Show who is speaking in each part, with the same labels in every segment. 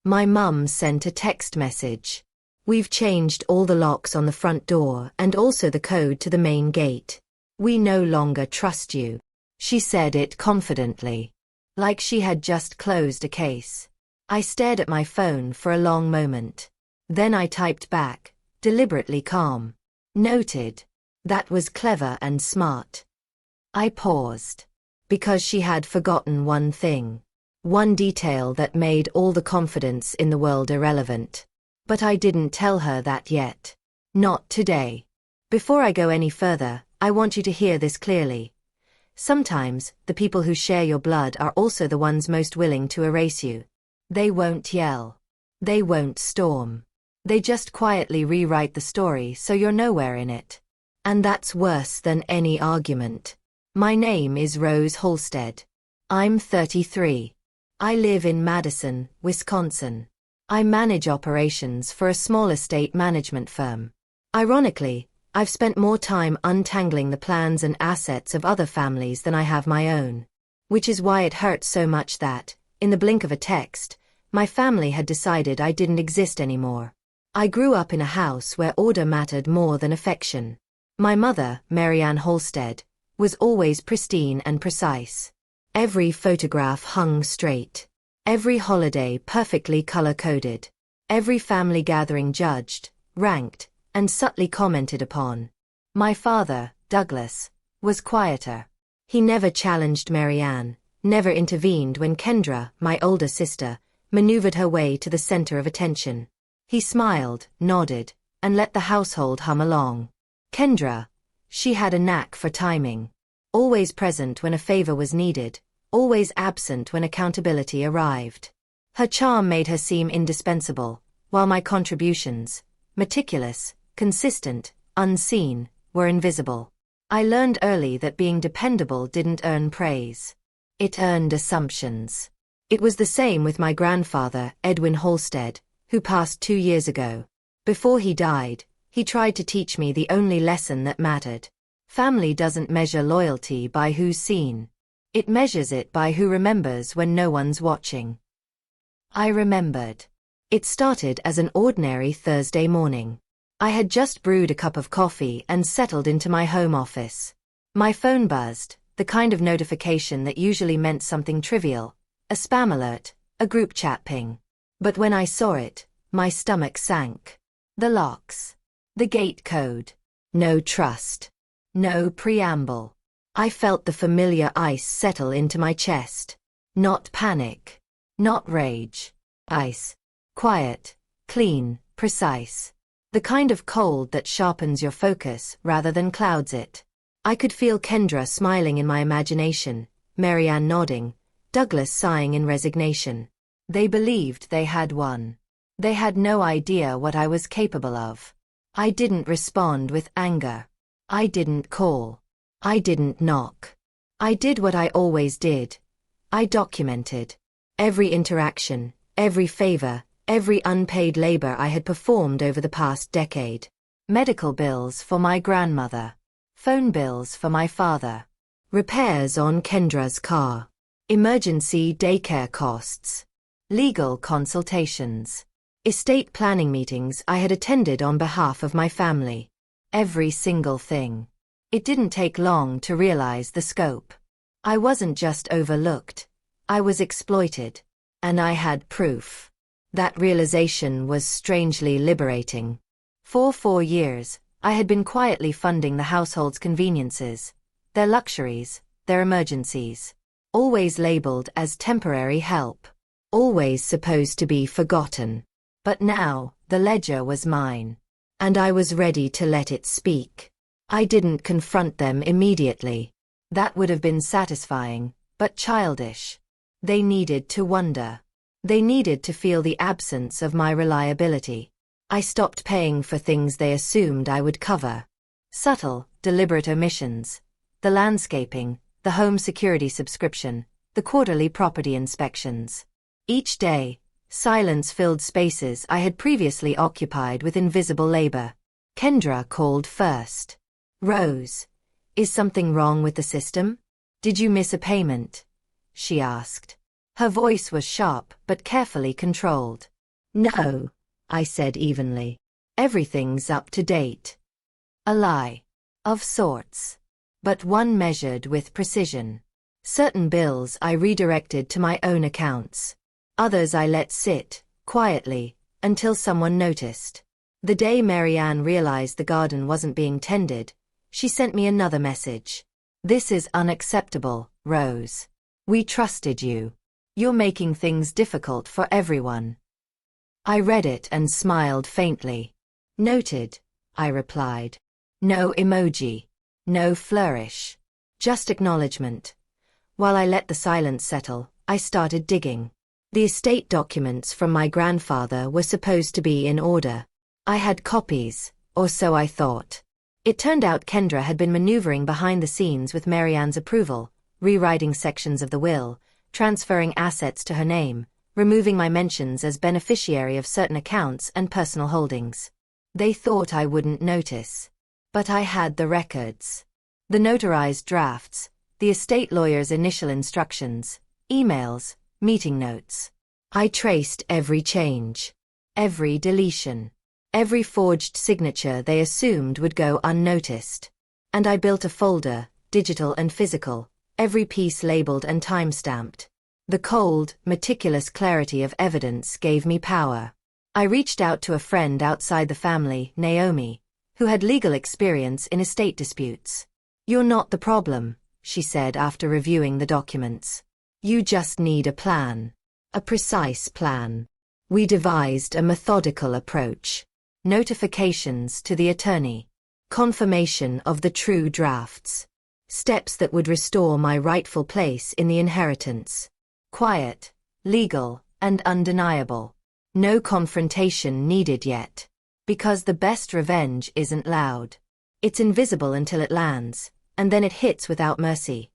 Speaker 1: My mum sent a text message. We've changed all the locks on the front door and also the code to the main gate. We no longer trust you. She said it confidently, like she had just closed a case. I stared at my phone for a long moment. Then I typed back, deliberately calm. Noted. That was clever and smart. I paused. Because she had forgotten one thing. One detail that made all the confidence in the world irrelevant. But I didn't tell her that yet. Not today. Before I go any further, I want you to hear this clearly. Sometimes, the people who share your blood are also the ones most willing to erase you. They won't yell. They won't storm. They just quietly rewrite the story so you're nowhere in it. And that's worse than any argument. My name is Rose Halstead. I'm 33. I live in Madison, Wisconsin. I manage operations for a small estate management firm. Ironically, I've spent more time untangling the plans and assets of other families than I have my own. Which is why it hurts so much that, in the blink of a text, my family had decided I didn't exist anymore. I grew up in a house where order mattered more than affection. My mother, Mary Ann Halstead, was always pristine and precise. Every photograph hung straight. Every holiday perfectly color-coded. Every family gathering judged, ranked, and subtly commented upon. My father, Douglas, was quieter. He never challenged Mary Ann, never intervened when Kendra, my older sister, maneuvered her way to the center of attention. He smiled, nodded, and let the household hum along. Kendra, she had a knack for timing. Always present when a favor was needed, always absent when accountability arrived. Her charm made her seem indispensable, while my contributions, meticulous, consistent, unseen, were invisible. I learned early that being dependable didn't earn praise. It earned assumptions. It was the same with my grandfather, Edwin Halstead, who passed 2 years ago. Before he died, he tried to teach me the only lesson that mattered. Family doesn't measure loyalty by who's seen. It measures it by who remembers when no one's watching. I remembered. It started as an ordinary Thursday morning. I had just brewed a cup of coffee and settled into my home office. My phone buzzed, the kind of notification that usually meant something trivial, a spam alert, a group chat ping. But when I saw it, my stomach sank. The locks. The gate code. No trust. No preamble. I felt the familiar ice settle into my chest. Not panic. Not rage. Ice. Quiet. Clean. Precise. The kind of cold that sharpens your focus rather than clouds it. I could feel Kendra smiling in my imagination, Mary Ann nodding, Douglas sighing in resignation. They believed they had won. They had no idea what I was capable of. I didn't respond with anger. I didn't call. I didn't knock. I did what I always did. I documented. Every interaction, every favor, every unpaid labor I had performed over the past decade. Medical bills for my grandmother. Phone bills for my father. Repairs on Kendra's car. Emergency daycare costs. Legal consultations. Estate planning meetings I had attended on behalf of my family. Every single thing. It didn't take long to realize the scope. I wasn't just overlooked. I was exploited. And I had proof. That realization was strangely liberating. For 4 years, I had been quietly funding the household's conveniences, their luxuries, their emergencies. Always labeled as temporary help. Always supposed to be forgotten. But now, the ledger was mine. And I was ready to let it speak. I didn't confront them immediately. That would have been satisfying, but childish. They needed to wonder. They needed to feel the absence of my reliability. I stopped paying for things they assumed I would cover. Subtle, deliberate omissions. The landscaping, the home security subscription, the quarterly property inspections. Each day, silence filled spaces I had previously occupied with invisible labor. Kendra called first. Rose, is something wrong with the system? Did you miss a payment? She asked. Her voice was sharp but carefully controlled. No, I said evenly. Everything's up to date. A lie. Of sorts. But one measured with precision. Certain bills I redirected to my own accounts. Others I let sit, quietly, until someone noticed. The day Marianne realized the garden wasn't being tended, she sent me another message. This is unacceptable, Rose. We trusted you. You're making things difficult for everyone. I read it and smiled faintly. Noted, I replied. No emoji. No flourish. Just acknowledgement. While I let the silence settle, I started digging. The estate documents from my grandfather were supposed to be in order. I had copies, or so I thought. It turned out Kendra had been maneuvering behind the scenes with Marianne's approval, rewriting sections of the will, transferring assets to her name, removing my mentions as beneficiary of certain accounts and personal holdings. They thought I wouldn't notice. But I had the records. The notarized drafts, the estate lawyer's initial instructions, emails, meeting notes. I traced every change, every deletion, every forged signature they assumed would go unnoticed. And I built a folder, digital and physical, every piece labeled and time-stamped. The cold, meticulous clarity of evidence gave me power. I reached out to a friend outside the family, Naomi, who had legal experience in estate disputes. You're not the problem, she said after reviewing the documents. You just need a plan. A precise plan. We devised a methodical approach. Notifications to the attorney. Confirmation of the true drafts. Steps that would restore my rightful place in the inheritance. Quiet, legal, and undeniable. No confrontation needed yet. Because the best revenge isn't loud. It's invisible until it lands, and then it hits without mercy.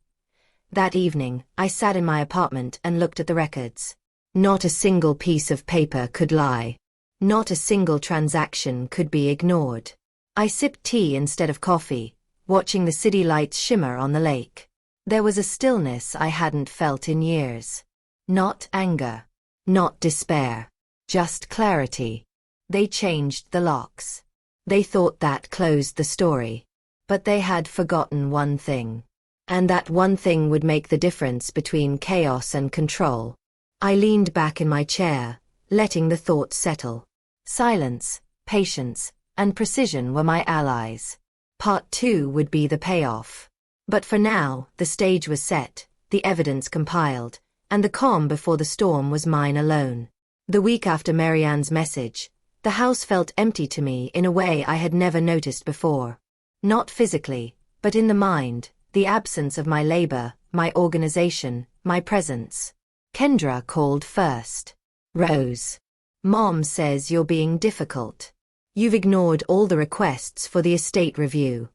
Speaker 1: That evening, I sat in my apartment and looked at the records. Not a single piece of paper could lie. Not a single transaction could be ignored. I sipped tea instead of coffee, watching the city lights shimmer on the lake. There was a stillness I hadn't felt in years. Not anger. Not despair. Just clarity. They changed the locks. They thought that closed the story. But they had forgotten one thing. And that one thing would make the difference between chaos and control. I leaned back in my chair, letting the thoughts settle. Silence, patience, and precision were my allies. Part 2 would be the payoff. But for now, the stage was set, the evidence compiled, and the calm before the storm was mine alone. The week after Marianne's message, the house felt empty to me in a way I had never noticed before. Not physically, but in the mind, the absence of my labor, my organization, my presence. Kendra called first. Rose. Mom says you're being difficult. You've ignored all the requests for the estate review.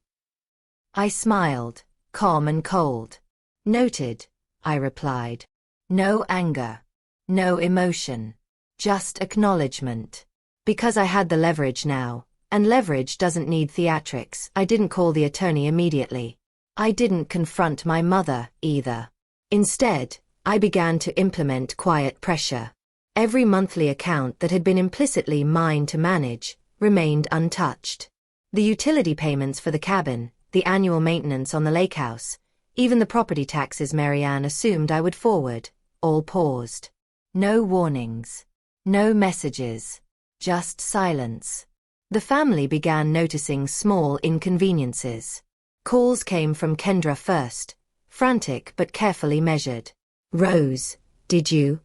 Speaker 1: I smiled, calm and cold. Noted, I replied. No anger. No emotion. Just acknowledgement. Because I had the leverage now, and leverage doesn't need theatrics, I didn't call the attorney immediately. I didn't confront my mother, either. Instead, I began to implement quiet pressure. Every monthly account that had been implicitly mine to manage remained untouched. The utility payments for the cabin, the annual maintenance on the lake house, even the property taxes Marianne assumed I would forward, all paused. No warnings. No messages. Just silence. The family began noticing small inconveniences. Calls came from Kendra first, frantic but carefully measured. Rose, did you?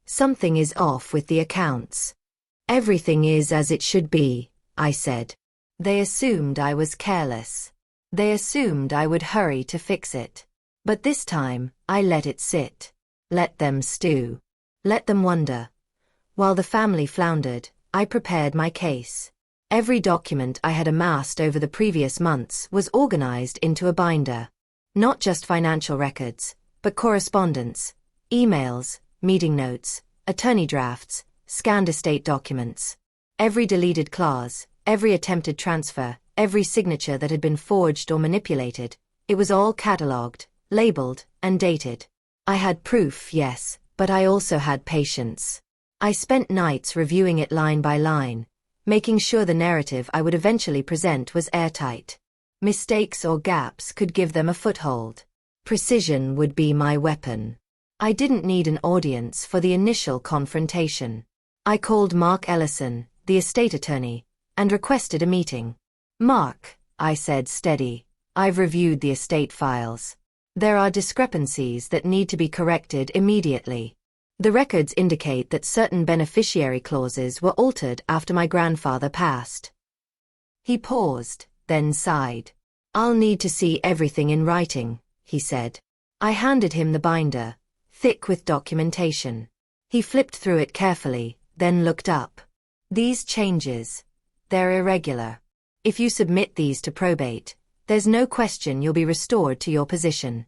Speaker 1: Something is off with the accounts. Everything is as it should be, I said. They assumed I was careless. They assumed I would hurry to fix it. But this time, I let it sit. Let them stew. Let them wonder. While the family floundered, I prepared my case. Every document I had amassed over the previous months was organized into a binder. Not just financial records, but correspondence, emails, meeting notes, attorney drafts, scanned estate documents. Every deleted clause, every attempted transfer, every signature that had been forged or manipulated, it was all catalogued, labeled, and dated. I had proof, yes, but I also had patience. I spent nights reviewing it line by line, making sure the narrative I would eventually present was airtight. Mistakes or gaps could give them a foothold. Precision would be my weapon. I didn't need an audience for the initial confrontation. I called Mark Ellison, the estate attorney, and requested a meeting. "Mark," I said steady, "I've reviewed the estate files. There are discrepancies that need to be corrected immediately. The records indicate that certain beneficiary clauses were altered after my grandfather passed." He paused, then sighed. "I'll need to see everything in writing," he said. I handed him the binder, thick with documentation. He flipped through it carefully, then looked up. "These changes, they're irregular. If you submit these to probate, there's no question you'll be restored to your position."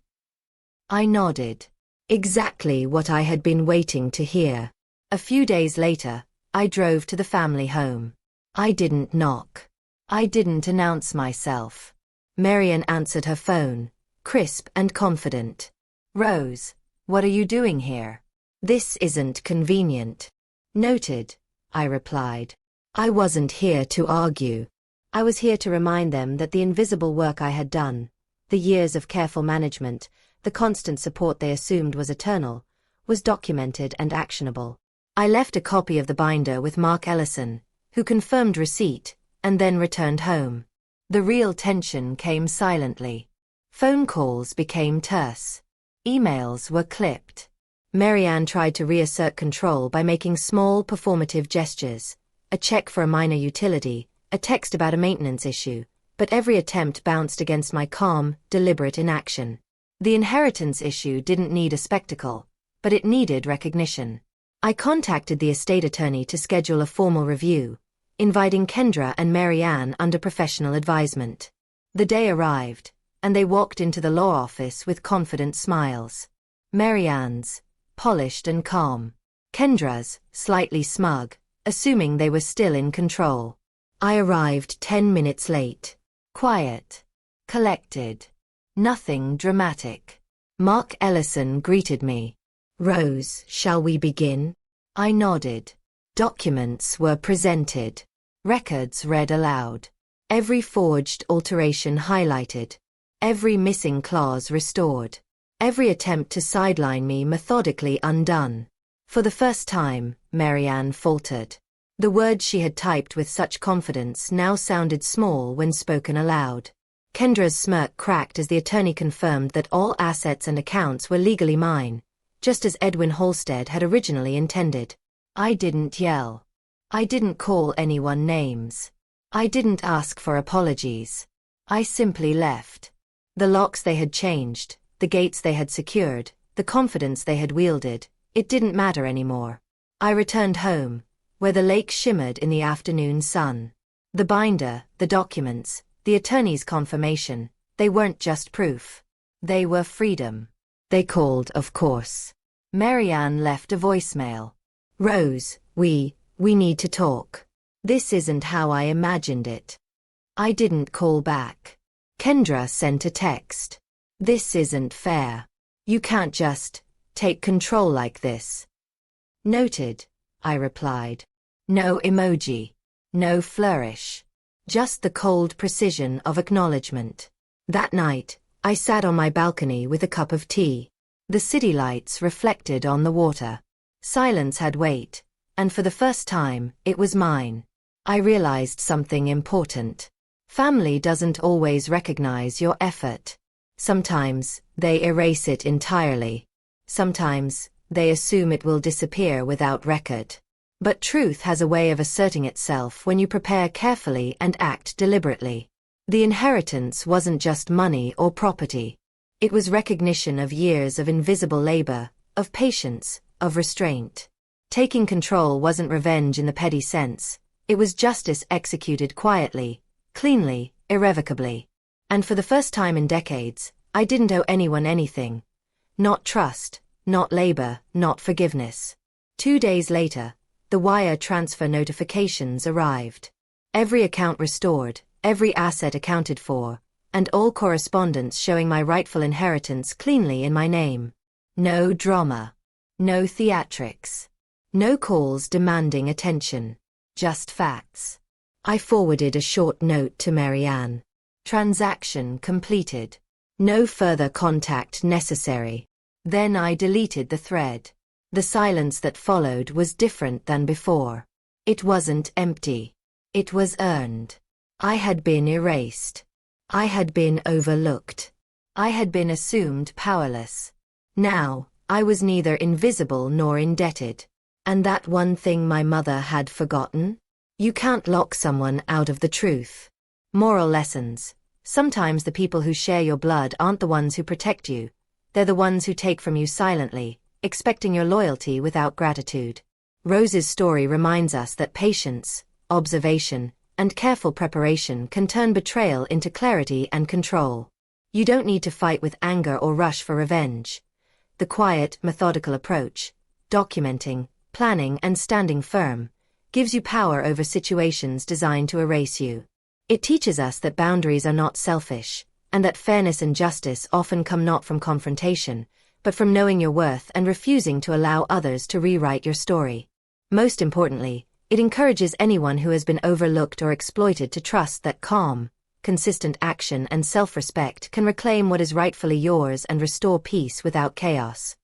Speaker 1: I nodded. Exactly what I had been waiting to hear. A few days later, I drove to the family home. I didn't knock. I didn't announce myself. Marian answered her phone, crisp and confident. "Rose, what are you doing here? This isn't convenient." "Noted," I replied. I wasn't here to argue. I was here to remind them that the invisible work I had done, the years of careful management, the constant support they assumed was eternal, was documented and actionable. I left a copy of the binder with Mark Ellison, who confirmed receipt, and then returned home. The real tension came silently. Phone calls became terse. Emails were clipped. Marianne tried to reassert control by making small performative gestures, a check for a minor utility, a text about a maintenance issue, but every attempt bounced against my calm, deliberate inaction. The inheritance issue didn't need a spectacle, but it needed recognition. I contacted the estate attorney to schedule a formal review, inviting Kendra and Marianne under professional advisement. The day arrived, and they walked into the law office with confident smiles. Marianne's, polished and calm. Kendra's, slightly smug, assuming they were still in control. I arrived 10 minutes late. Quiet. Collected. Nothing dramatic. Mark Ellison greeted me. "Rose, shall we begin?" I nodded. Documents were presented. Records read aloud. Every forged alteration highlighted. Every missing clause restored. Every attempt to sideline me methodically undone. For the first time, Marianne faltered. The words she had typed with such confidence now sounded small when spoken aloud. Kendra's smirk cracked as the attorney confirmed that all assets and accounts were legally mine, just as Edwin Halstead had originally intended. I didn't yell. I didn't call anyone names. I didn't ask for apologies. I simply left. The locks they had changed, the gates they had secured, the confidence they had wielded, it didn't matter anymore. I returned home, where the lake shimmered in the afternoon sun. The binder, the documents, the attorney's confirmation, they weren't just proof. They were freedom. They called, of course. Marianne left a voicemail. "Rose, we need to talk. This isn't how I imagined it." I didn't call back. Kendra sent a text. "This isn't fair. You can't just take control like this." "Noted," I replied. No emoji. No flourish. Just the cold precision of acknowledgement. That night, I sat on my balcony with a cup of tea. The city lights reflected on the water. Silence had weight, and for the first time, it was mine. I realized something important. Family doesn't always recognize your effort. Sometimes, they erase it entirely. Sometimes, they assume it will disappear without record. But truth has a way of asserting itself when you prepare carefully and act deliberately. The inheritance wasn't just money or property. It was recognition of years of invisible labor, of patience, of restraint. Taking control wasn't revenge in the petty sense. It was justice executed quietly, cleanly, irrevocably. And for the first time in decades, I didn't owe anyone anything. Not trust, not labor, not forgiveness. 2 days later, the wire transfer notifications arrived. Every account restored, every asset accounted for, and all correspondence showing my rightful inheritance cleanly in my name. No drama. No theatrics. No calls demanding attention. Just facts. I forwarded a short note to Marianne. Transaction completed. No further contact necessary. Then I deleted the thread. The silence that followed was different than before. It wasn't empty. It was earned. I had been erased. I had been overlooked. I had been assumed powerless. Now, I was neither invisible nor indebted. And that one thing my mother had forgotten? You can't lock someone out of the truth. Moral lessons. Sometimes the people who share your blood aren't the ones who protect you. They're the ones who take from you silently, expecting your loyalty without gratitude. Rose's story reminds us that patience, observation, and careful preparation can turn betrayal into clarity and control. You don't need to fight with anger or rush for revenge. The quiet, methodical approach, documenting, planning, and standing firm, gives you power over situations designed to erase you. It teaches us that boundaries are not selfish, and that fairness and justice often come not from confrontation, but from knowing your worth and refusing to allow others to rewrite your story. Most importantly, it encourages anyone who has been overlooked or exploited to trust that calm, consistent action and self-respect can reclaim what is rightfully yours and restore peace without chaos.